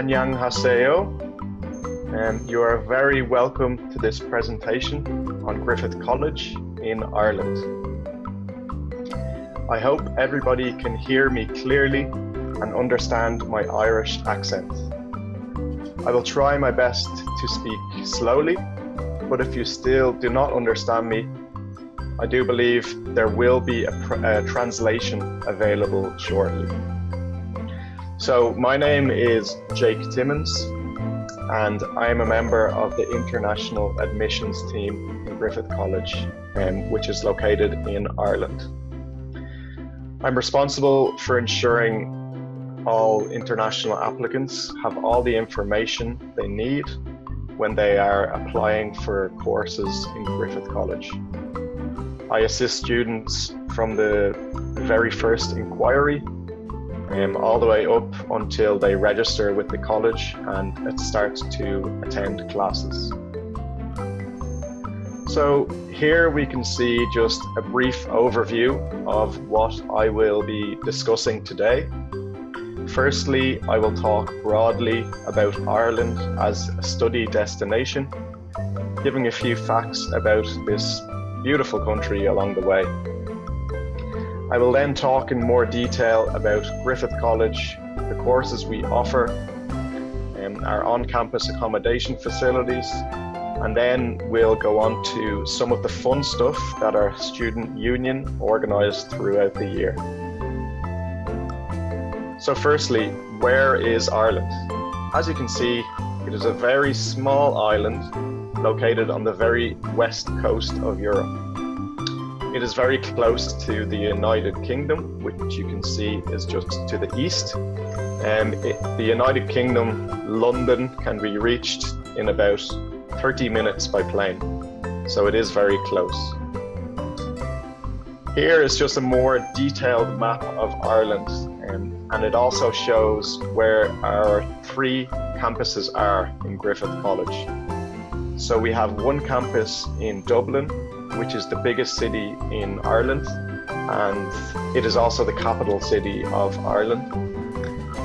Annyeonghaseyo, and you are very welcome to this presentation on Griffith College in Ireland. I hope everybody can hear me clearly and understand my Irish accent. I will try my best to speak slowly, but if you still do not understand me, I do believe there will be a translation available shortly. So my name is Jake Timmins, and I am a member of the International Admissions team in Griffith College, which is located in Ireland. I'm responsible for ensuring all international applicants have all the information they need when they are applying for courses in Griffith College. I assist students from the very first inquiry all the way up until they register with the college and it starts to attend classes. So here we can see just a brief overview of what I will be discussing today. Firstly, I will talk broadly about Ireland as a study destination, giving a few facts about this beautiful country along the way. I will then talk in more detail about Griffith College, the courses we offer, our on-campus accommodation facilities, and then we'll go on to some of the fun stuff that our student union organised throughout the year. So firstly, where is Ireland? As you can see, it is a very small island located on the very west coast of Europe. It is very close to the United Kingdom, which you can see is just to the east. The United Kingdom, London, can be reached in about 30 minutes by plane, so it is very close. Here is just a more detailed map of Ireland, and it also shows where our 3 campuses are in Griffith College. So we have one campus in Dublin, which is the biggest city in Ireland, and it is also the capital city of Ireland.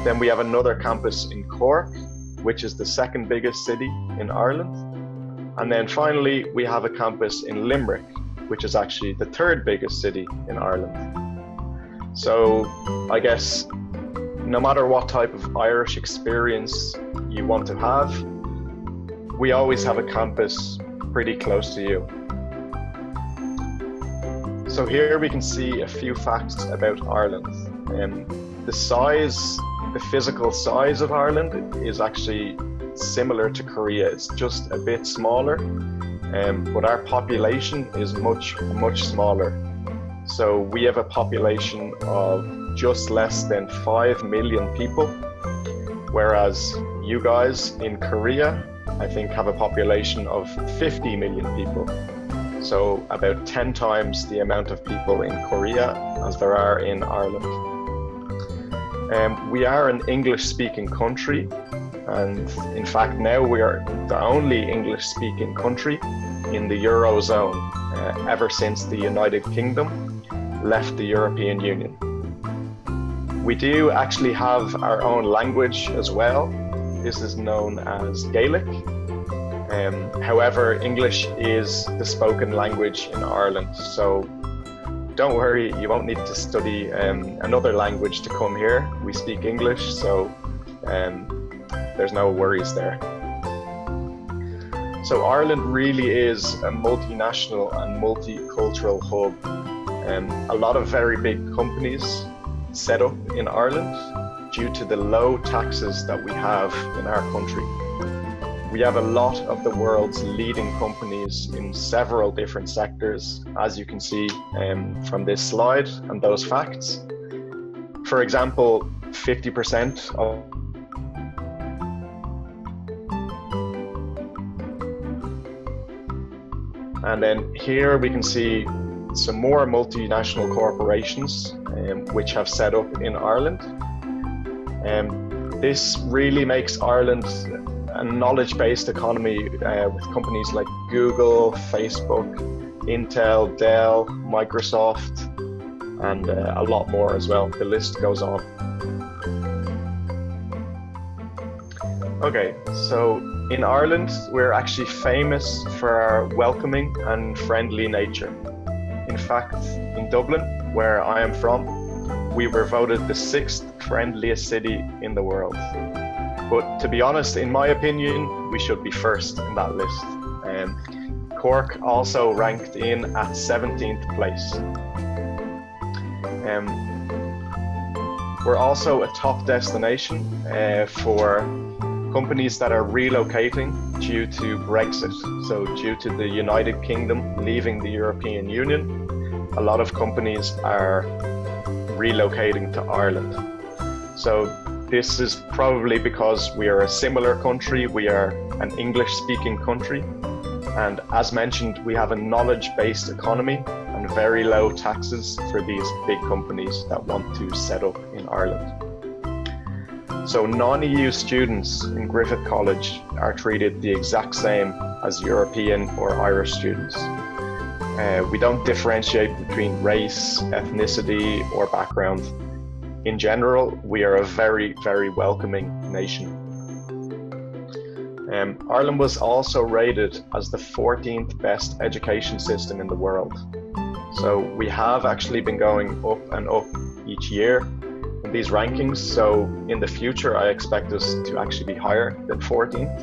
Then we have another campus in Cork, which is the second biggest city in Ireland. And then finally, we have a campus in Limerick, which is actually the 3rd biggest city in Ireland. So I guess no matter what type of Irish experience you want to have, we always have a campus pretty close to you. So here we can see a few facts about Ireland. The physical size of Ireland is actually similar to Korea. It's just a bit smaller, but our population is much smaller. So we have a population of just less than 5 million people, whereas you guys in Korea, I think, have a population of 50 million people. So about 10 times the amount of people in Korea as there are in Ireland. We are an English-speaking country, and in fact now we are the only English-speaking country in the Eurozone ever since the United Kingdom left the European Union. We do actually have our own language as well. This is known as Gaelic. However, English is the spoken language in Ireland, so don't worry, you won't need to study another language to come here. We speak English, so there's no worries there. So Ireland really is a multinational and multicultural hub. A lot of very big companies set up in Ireland due to the low taxes that we have in our country. We have a lot of the world's leading companies in several different sectors, as you can see from this slide and those facts. For example, 50% of and then here we can see some more multinational corporations which have set up in Ireland. This really makes Ireland a knowledge-based economy with companies like Google, Facebook, Intel, Dell, Microsoft, and a lot more as well. The list goes on. Okay, so in Ireland, we're actually famous for our welcoming and friendly nature. In fact, in Dublin, where I am from, we were voted the 6th friendliest city in the world. But to be honest, in my opinion, we should be first in that list. Cork also ranked in at 17th place. We're also a top destination for companies that are relocating due to Brexit. So due to the United Kingdom leaving the European Union, a lot of companies are relocating to Ireland. So this is probably because we are a similar country, we are an English-speaking country, and as mentioned, we have a knowledge-based economy and very low taxes for these big companies that want to set up in Ireland. So non-EU students in Griffith College are treated the exact same as European or Irish students. We don't differentiate between race, ethnicity, or background. In general, we are a very, very welcoming nation. Ireland was also rated as the 14th best education system in the world. So we have actually been going up and up each year in these rankings. So in the future, I expect us to actually be higher than 14th.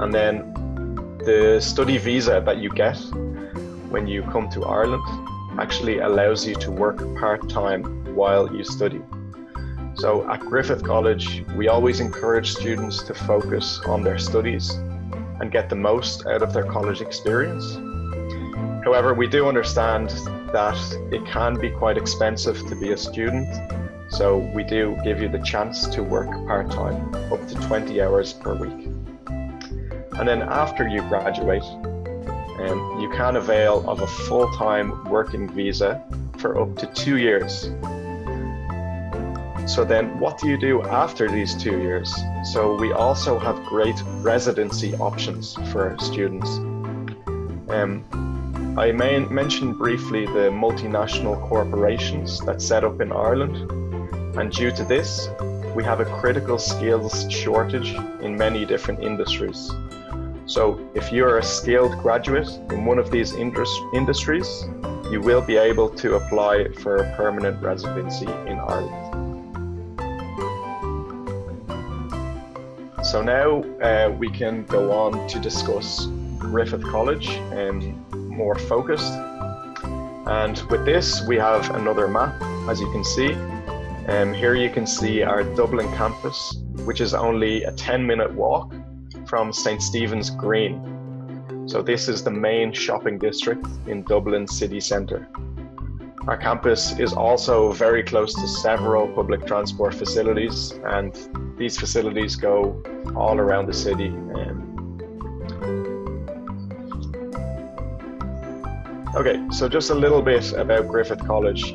And then the study visa that you get when you come to Ireland actually allows you to work part-time while you study. So at Griffith College, we always encourage students to focus on their studies and get the most out of their college experience. However, we do understand that it can be quite expensive to be a student, so we do give you the chance to work part-time, up to 20 hours per week. And then after you graduate, you can avail of a full-time working visa for up to 2 years. So then what do you do after these 2 years? So we also have great residency options for students. I mentioned briefly the multinational corporations that set up in Ireland, and due to this, we have a critical skills shortage in many different industries. So if you're a skilled graduate in one of these industries, you will be able to apply for a permanent residency in Ireland. So now we can go on to discuss Griffith College more focused. And with this, we have another map, as you can see. Here you can see our Dublin campus, which is only a 10-minute walk from St. Stephen's Green. So this is the main shopping district in Dublin city centre. Our campus is also very close to several public transport facilities, and these facilities go all around the city. Okay, so just a little bit about Griffith College.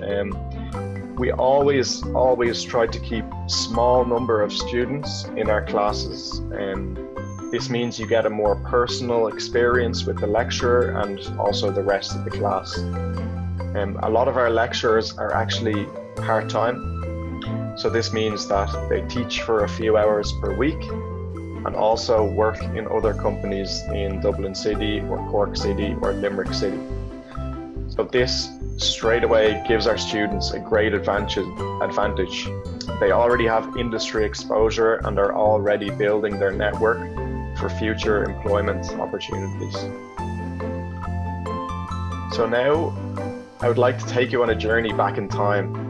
We always try to keep small number of students in our classes. This means you get a more personal experience with the lecturer and also the rest of the class. A lot of our lecturers are actually part-time. So this means that they teach for a few hours per week and also work in other companies in Dublin City or Cork City or Limerick City. So this straight away gives our students a great advantage. They already have industry exposure and are already building their network for future employment opportunities. So now I would like to take you on a journey back in time.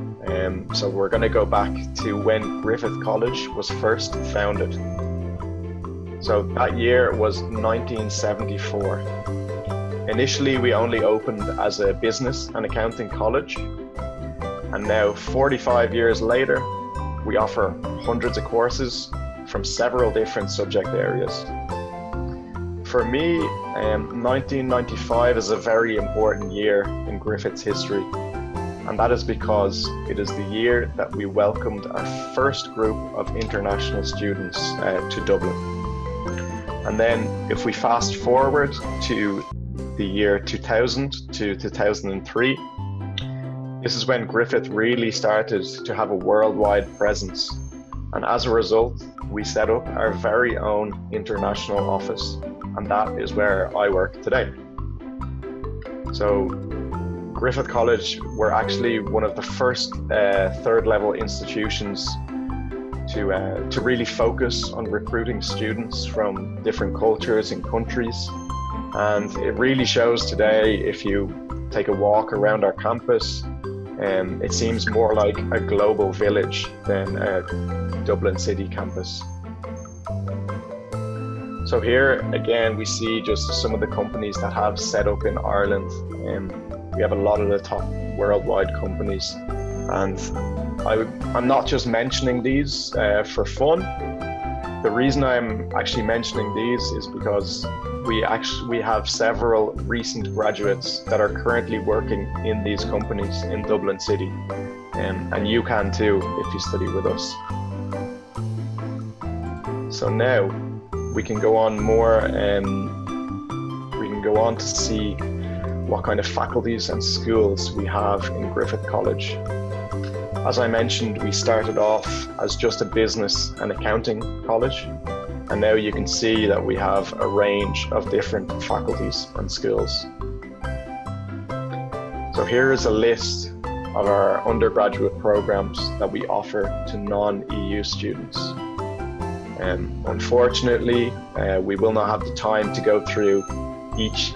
So we're going to go back to when Griffith College was first founded. So that year was 1974. Initially, we only opened as a business and accounting college, and now 45 years later, we offer hundreds of courses from several different subject areas. For me, 1995 is a very important year in Griffith's history, and that is because it is the year that we welcomed our first group of international students to Dublin. And then if we fast forward to the year 2000 to 2003, this is when Griffith really started to have a worldwide presence. And as a result, we set up our very own international office, and that is where I work today. So Griffith College were actually one of the first third-level institutions to really focus on recruiting students from different cultures and countries. And it really shows today, if you take a walk around our campus, it seems more like a global village than a Dublin City campus. So here again, we see just some of the companies that have set up in Ireland. We have a lot of the top worldwide companies, and I'm not just mentioning these for fun. The reason I'm actually mentioning these is because we have several recent graduates that are currently working in these companies in Dublin City, and you can too if you study with us. So now we can go on more, we can go on to see what kind of faculties and schools we have in Griffith College. As I mentioned, we started off as just a business and accounting college, and now you can see that we have a range of different faculties and schools. So here is a list of our undergraduate programs that we offer to non-EU students. Unfortunately, we will not have the time to go through each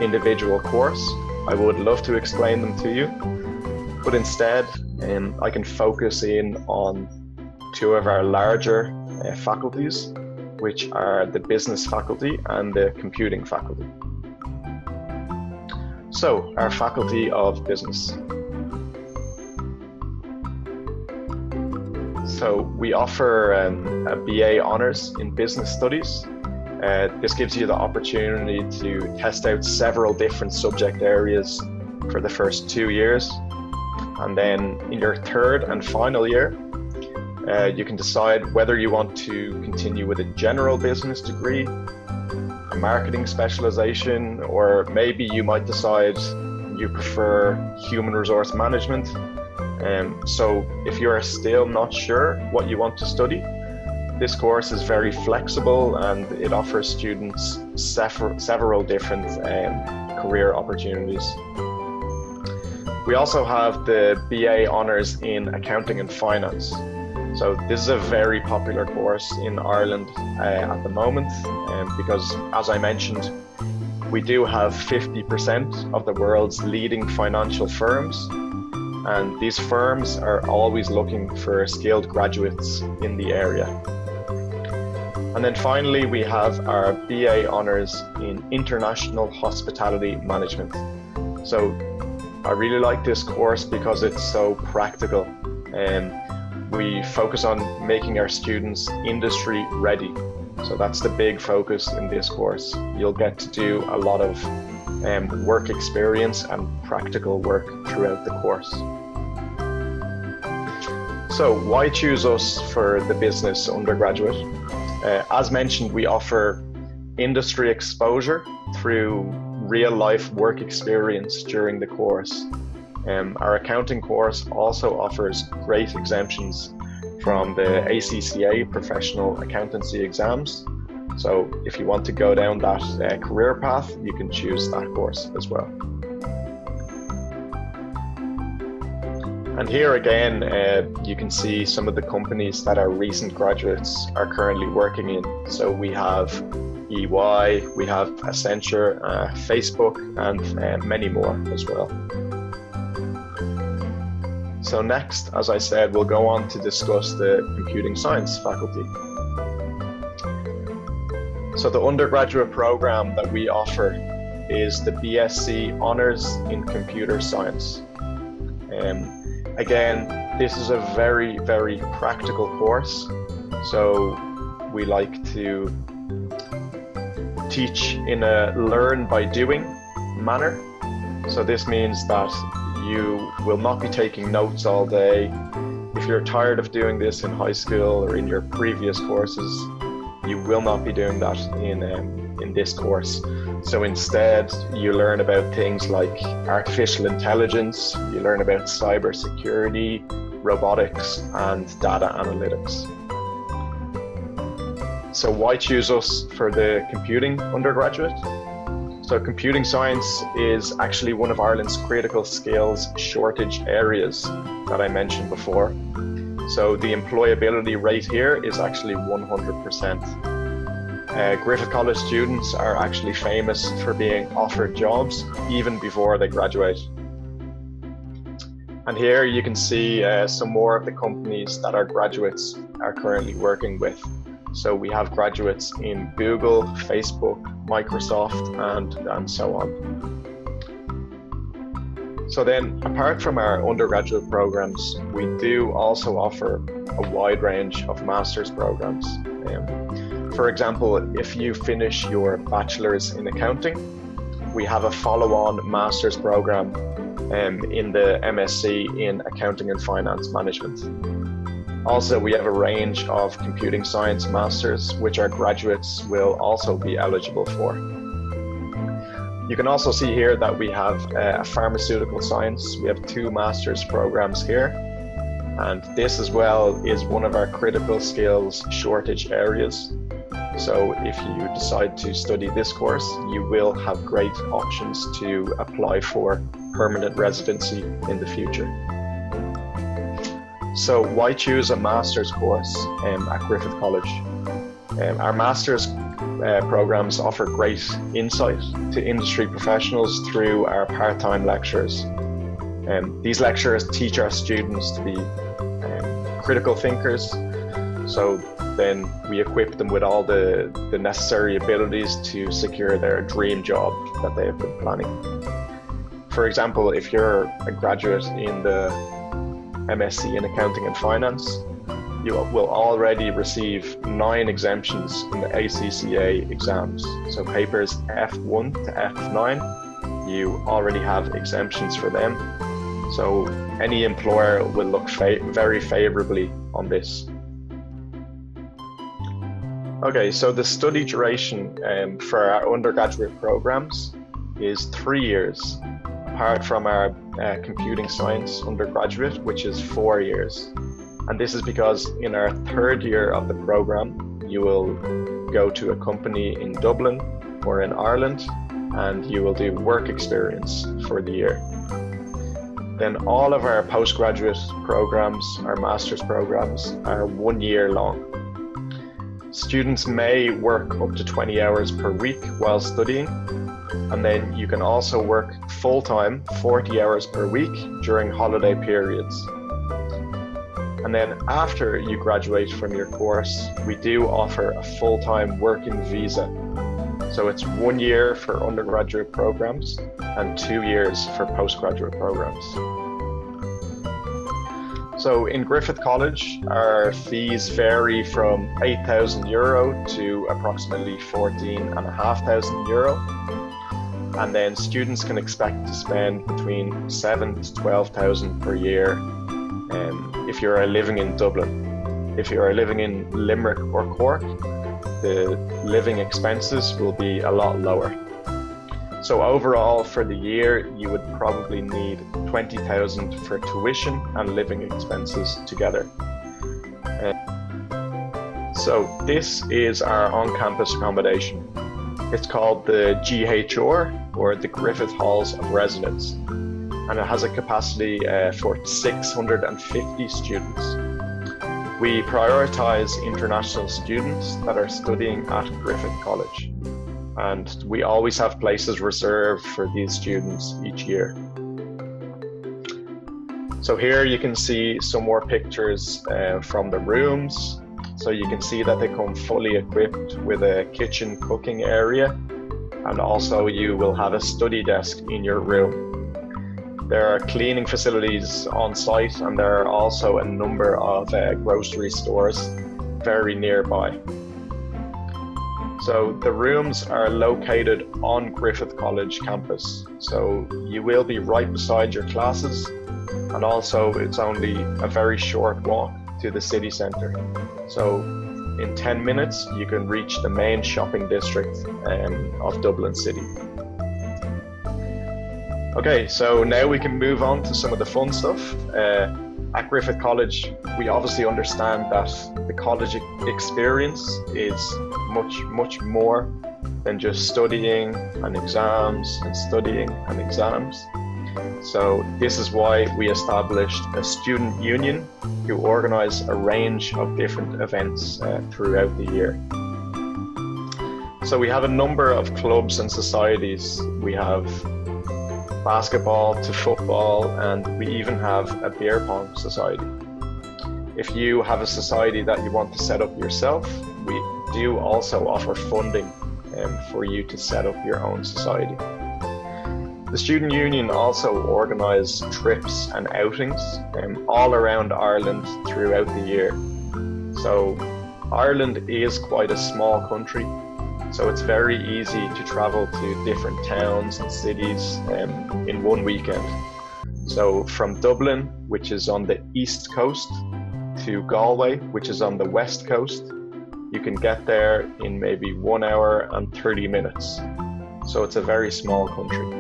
individual course. I would love to explain them to you, but instead I can focus in on two of our larger faculties, which are the business faculty and the computing faculty. So, our faculty of business. So we offer a BA Honours in Business Studies. This gives you the opportunity to test out several different subject areas for the first 2 years. And then in your third and final year, you can decide whether you want to continue with a general business degree, a marketing specialization, or maybe you might decide you prefer human resource management. So if you're still not sure what you want to study, this course is very flexible and it offers students several different career opportunities. We also have the BA Honours in Accounting and Finance. So this is a very popular course in Ireland at the moment, because as I mentioned, we do have 50% of the world's leading financial firms, and these firms are always looking for skilled graduates in the area. And then finally, we have our BA Honours in International Hospitality Management. So I really like this course because it's so practical, and we focus on making our students industry ready. So that's the big focus in this course. You'll get to do a lot of work experience and practical work throughout the course. So why choose us for the business undergraduate? As mentioned, we offer industry exposure through real-life work experience during the course. Our accounting course also offers great exemptions from the ACCA professional accountancy exams. So if you want to go down that career path, you can choose that course as well. And here again, you can see some of the companies that our recent graduates are currently working in. So we have EY, we have Accenture, Facebook, and many more as well. So next, as I said, we'll go on to discuss the computing science faculty. So the undergraduate program that we offer is the BSc Honours in Computer Science. Again, this is a very, very practical course. So we like to teach in a learn by doing manner. So this means that you will not be taking notes all day. If you're tired of doing this in high school or in your previous courses, you will not be doing that in this course. So instead, you learn about things like artificial intelligence, you learn about cybersecurity, robotics, and data analytics. So why choose us for the computing undergraduate? So computing science is actually one of Ireland's critical skills shortage areas that I mentioned before. So the employability rate here is actually 100%. Griffith College students are actually famous for being offered jobs even before they graduate. And here you can see some more of the companies that our graduates are currently working with. So we have graduates in Google, Facebook, Microsoft, and so on. So then, apart from our undergraduate programs, we do also offer a wide range of master's programs. For example, if you finish your bachelor's in accounting, we have a follow-on master's program in the MSc in Accounting and Finance Management. Also, we have a range of computing science masters, which our graduates will also be eligible for. You can also see here that we have a pharmaceutical science. We have 2 master's programs here. And this as well is one of our critical skills shortage areas. So if you decide to study this course, you will have great options to apply for permanent residency in the future. So why choose a master's course at Griffith College? Our master's programs offer great insight to industry professionals through our part-time lectures. These lectures teach our students to be critical thinkers. So then we equip them with all the necessary abilities to secure their dream job that they have been planning. For example, if you're a graduate in the MSc in Accounting and Finance, you will already receive 9 exemptions in the ACCA exams. So papers F1 to F9, you already have exemptions for them. So any employer will look very favorably on this. Okay, so the study duration for our undergraduate programs is 3 years, apart from our computing science undergraduate, which is 4 years. And this is because in our 3rd year of the program, you will go to a company in Dublin or in Ireland, and you will do work experience for the year. Then all of our postgraduate programs, our master's programs, are 1 year long. Students may work up to 20 hours per week while studying, and then you can also work full-time, 40 hours per week during holiday periods. And then after you graduate from your course, we do offer a full-time working visa. So it's 1 year for undergraduate programs and 2 years for postgraduate programs. So in Griffith College, our fees vary from €8,000 to approximately €14,500. And then students can expect to spend between 7,000 to 12,000 per year if you are living in Dublin. If you are living in Limerick or Cork, the living expenses will be a lot lower. So overall for the year, you would probably need 20,000 for tuition and living expenses together. So this is our on-campus accommodation. It's called the GHR, or the Griffith Halls of Residence, and it has a capacity for 650 students. We prioritize international students that are studying at Griffith College, and we always have places reserved for these students each year. So here you can see some more pictures from the rooms. So you can see that they come fully equipped with a kitchen cooking area, and also you will have a study desk in your room. There are cleaning facilities on site, and there are also a number of grocery stores very nearby. So the rooms are located on Griffith College campus. So you will be right beside your classes, and also it's only a very short walk to the city centre. So in 10 minutes, you can reach the main shopping district of Dublin City. Okay, so now we can move on to some of the fun stuff. At Griffith College, we obviously understand that the college experience is much more than just studying and exams and studying and exams. So this is why we established a student union to organize a range of different events throughout the year. So we have a number of clubs and societies. We have basketball to football, and we even have a beer pong society. If you have a society that you want to set up yourself, we do also offer funding for you to set up your own society. The Student Union also organise trips and outings all around Ireland throughout the year. So Ireland is quite a small country, so it's very easy to travel to different towns and cities in one weekend. So from Dublin, which is on the east coast, to Galway, which is on the west coast, you can get there in maybe 1 hour and 30 minutes. So it's a very small country.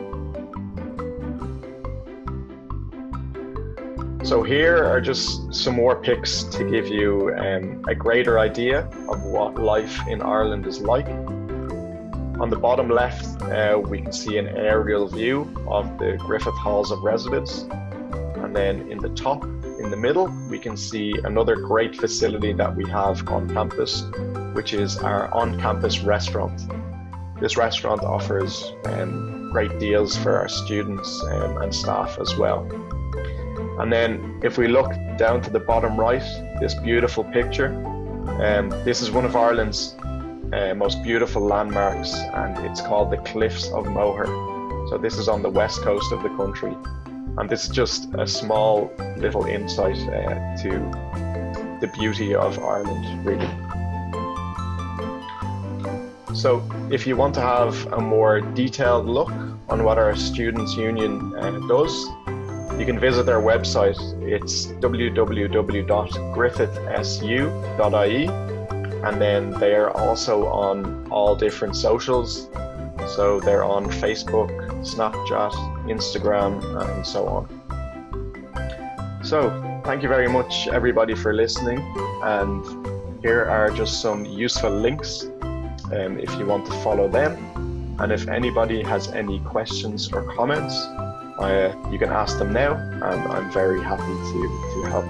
So here are just some more pics to give you a greater idea of what life in Ireland is like. On the bottom left, we can see an aerial view of the Griffith Halls of Residence. And then in the top, in the middle, we can see another great facility that we have on campus, which is our on-campus restaurant. This restaurant offers great deals for our students and staff as well. And then if we look down to the bottom right, this beautiful picture, this is one of Ireland's most beautiful landmarks, and it's called the Cliffs of Moher. So this is on the west coast of the country, and this is just a small little insight to the beauty of Ireland, really. So if you want to have a more detailed look on what our Students' Union does, you can visit their website. It's www.griffithsu.ie, and then they are also on all different socials. So they're on Facebook, Snapchat, Instagram, and so on. So thank you very much, everybody, for listening. And here are just some useful links if you want to follow them. And if anybody has any questions or comments, you can ask them now, and I'm very happy to help.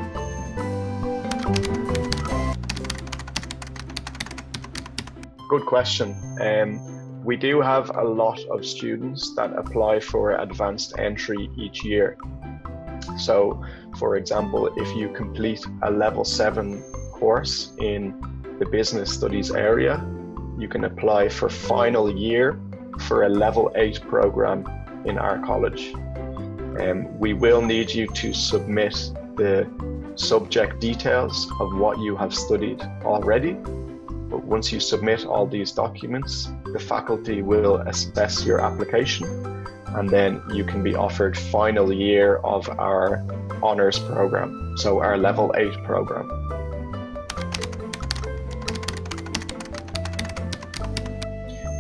Good question. We do have a lot of students that apply for advanced entry each year. So, for example, if you complete a level 7 course in the business studies area, you can apply for final year for a level 8 program in our college. We will need you to submit the subject details of what you have studied already. But once you submit all these documents, the faculty will assess your application, and then you can be offered final year of our honours program, so our level 8 program.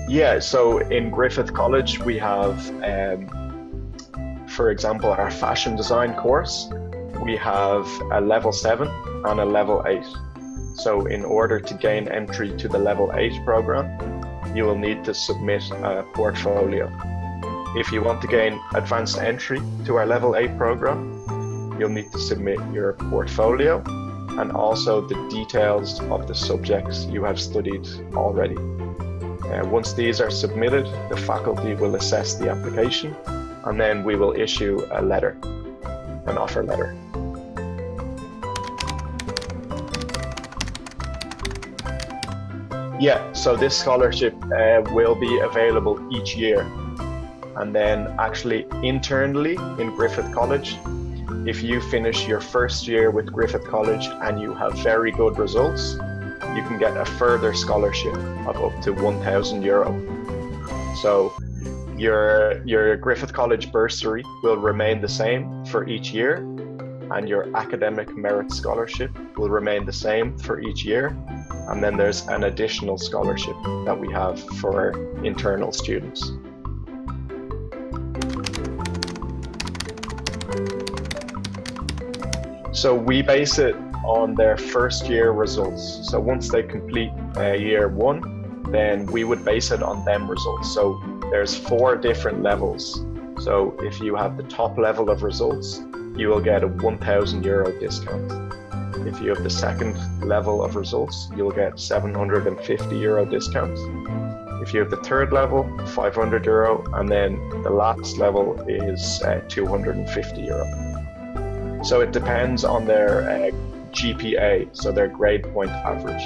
Yeah, so in Griffith College we have for example, our fashion design course, we have a level 7 and a level 8. So in order to gain entry to the level 8 program, you will need to submit a portfolio. If you want to gain advanced entry to our level 8 program, you'll need to submit your portfolio and also the details of the subjects you have studied already. Once these are submitted, the faculty will assess the application, and then we will issue a letter, an offer letter. Yeah, so this scholarship will be available each year. And then actually internally in Griffith College, if you finish your first year with Griffith College and you have very good results, you can get a further scholarship of up to €1,000. So your Griffith College bursary will remain the same for each year, and your academic merit scholarship will remain the same for each year. And then there's an additional scholarship that we have for internal students. So we base it on their first year results. So once they complete year one, then we would base it on them results. So there's 4 different levels. So if you have the top level of results, you will get a €1,000 discount. If you have the second level of results, you'll get €750 discount. If you have the third level, €500, and then the last level is €250. So it depends on their GPA, so their grade point average.